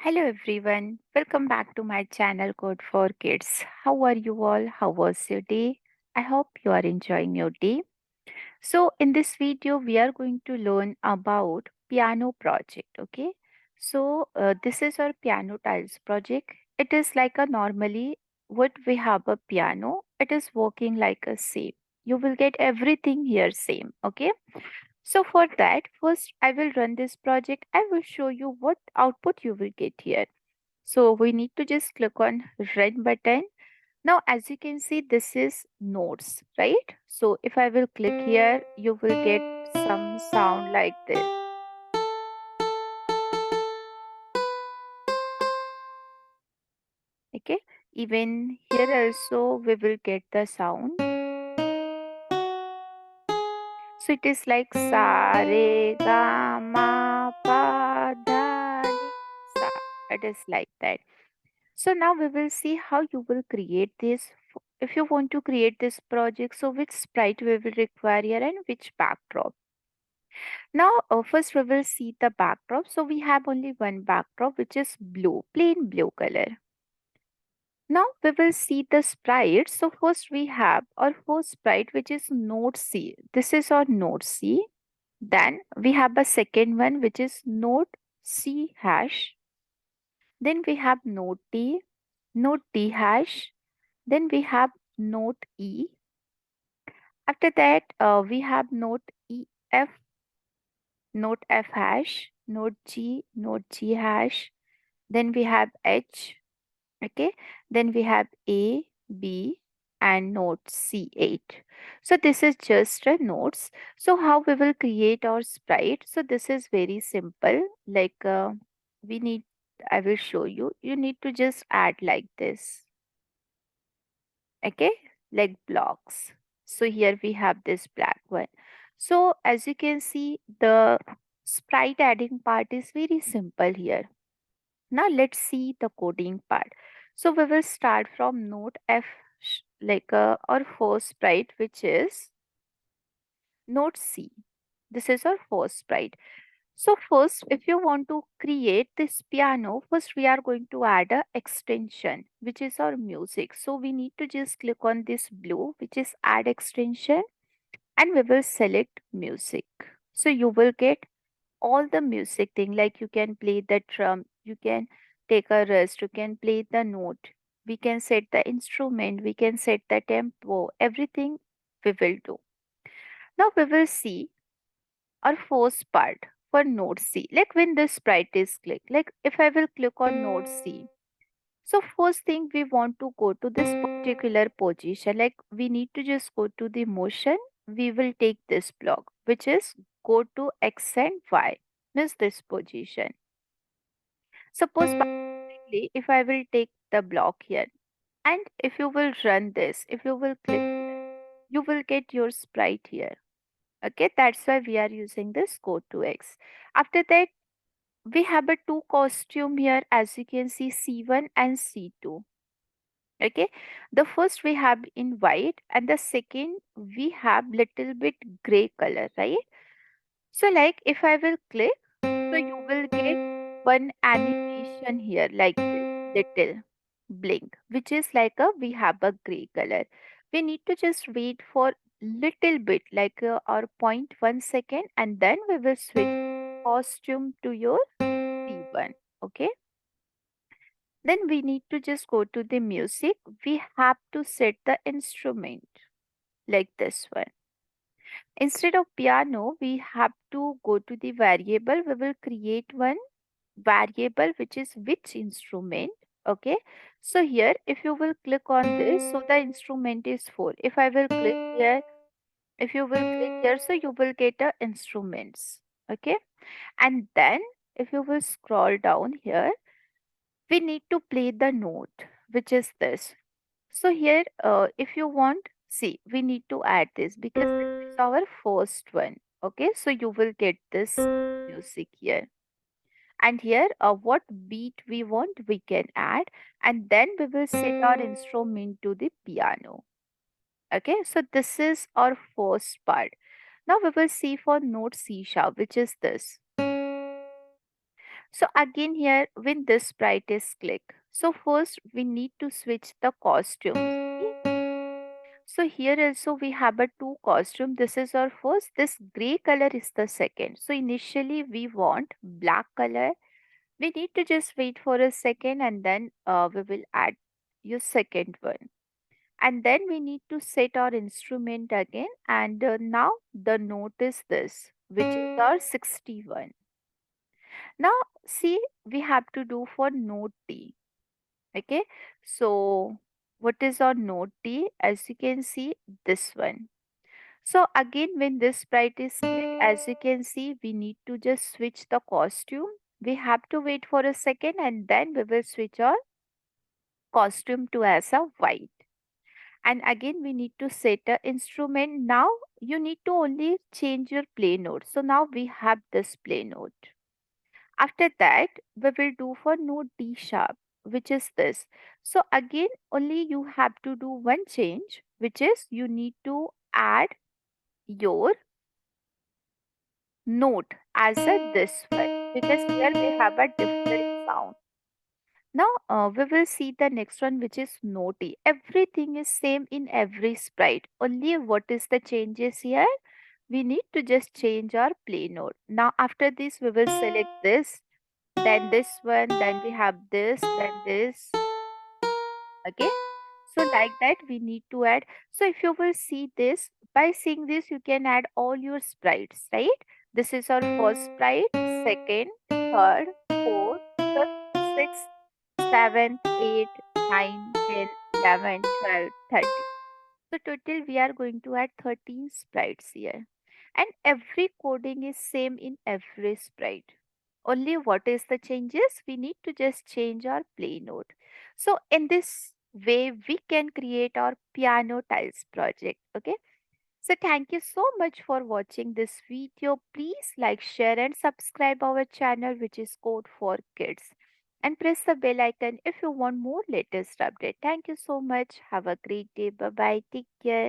Hello everyone, welcome back to my channel Code for Kids. How are you all? How was your day? I hope you are enjoying your day. So in this video we are going to learn about piano project, okay? This is our piano tiles project. It is like a normally what we have a piano, it is working like a same. You will get everything here same, okay? So for that, first I will run this project. I will show you what output you will get here. So we need to just click on red button. Now as you can see this is notes, right? So if I will click here, you will get some sound like this. Okay. Even here also we will get the sound. So it is like sa re ga ma pa da ni sa. It is like that. So now we will see how you will create this. If you want to create this project, so which sprite we will require here and which backdrop. Now first we will see the backdrop. So we have only one backdrop which is blue, plain blue color. Now we will see the sprite. So first we have our first sprite which is node C. This is our node C. Then we have a second one which is node C hash. Then we have node T hash. Then we have node E. After that, we have node EF, node F hash, node G hash. Then we have H. Okay. Then we have A, B, and node C8. So this is just a nodes. So how we will create our sprite? So this is very simple. Like we need, I will show you. You need to just add like this. Okay, like blocks. So here we have this black one. So as you can see, the sprite adding part is very simple here. Now let's see the coding part. So we will start from node F, like our first sprite, which is node C. This is our first sprite. So first, if you want to create this piano, first we are going to add a extension, which is our music. So we need to just click on this blue, which is add extension, and we will select music. So you will get all the music thing, like you can play the drum, you can take a rest, you can play the note, we can set the instrument, we can set the tempo, everything we will do. Now we will see our first part for node C. Like when the sprite is clicked, like if I will click on node C. So first thing we want to go to this particular position. Like we need to just go to the motion. We will take this block, which is go to X and Y. Means this position. Suppose particularly if I will take the block here. And if you will run this, if you will click here, you will get your sprite here. Okay, that's why we are using this code to X. After that, we have a two costume here, as you can see, C1 and C2. Okay, the first we have in white and the second we have little bit gray color, right? So like if I will click, so you will get one animation here like this little blink, which is like a we have a gray color. We need to just wait for little bit like or 0.1 second, and then we will switch costume to your C1. Okay, then we need to just go to the music. We have to set the instrument like this one. Instead of piano, we have to go to the variable. We will create one variable which is which instrument. Okay, so here if you will click on this, so the instrument is 4. If I will click here, if you will click here, so you will get the instruments. Okay, and then if you will scroll down here, we need to play the note, which is this. So here, if you want, see, we need to add this because this is our first one. Okay, so you will get this music here. And here, what beat we want, we can add. And then we will set our instrument to the piano. Okay, so this is our first part. Now we will see for note C sharp, which is this. So again here when this sprite is click. So first we need to switch the costumes. So here also we have a two costume. This is our first. This gray color is the second. So initially we want black color. We need to just wait for a second and then we will add your second one. And then we need to set our instrument again. And now the note is this, which is our 61. Now see, we have to do for note D. Okay. So what is our note D? As you can see, this one. So again, when this sprite is clicked, as you can see, we need to just switch the costume. We have to wait for a second and then we will switch our costume to as a white. And again, we need to set a instrument. Now you need to only change your play note. So now we have this play note. After that, we will do for note D sharp, which is this. So again, only you have to do one change, which is you need to add your note as a this one because here we have a different sound. Now we will see the next one which is noti. Everything is same in every sprite. Only what is the changes here? We need to just change our play note. Now after this we will select this, then this one, then we have this, then this. Okay, so like that we need to add. So if you will see this, by seeing this you can add all your sprites, right? This is our first sprite, second, third, fourth, fifth, sixth, seventh, eighth, 9, 10, 11, 12, 13. So total we are going to add 13 sprites here. And every coding is same in every sprite. Only what is the changes? We need to just change our play note. So in this way we can create our piano tiles project. Okay. So thank you so much for watching this video. Please like, share and subscribe our channel which is Code for Kids. And press the bell icon if you want more latest update. Thank you so much. Have a great day. Bye bye. Take care.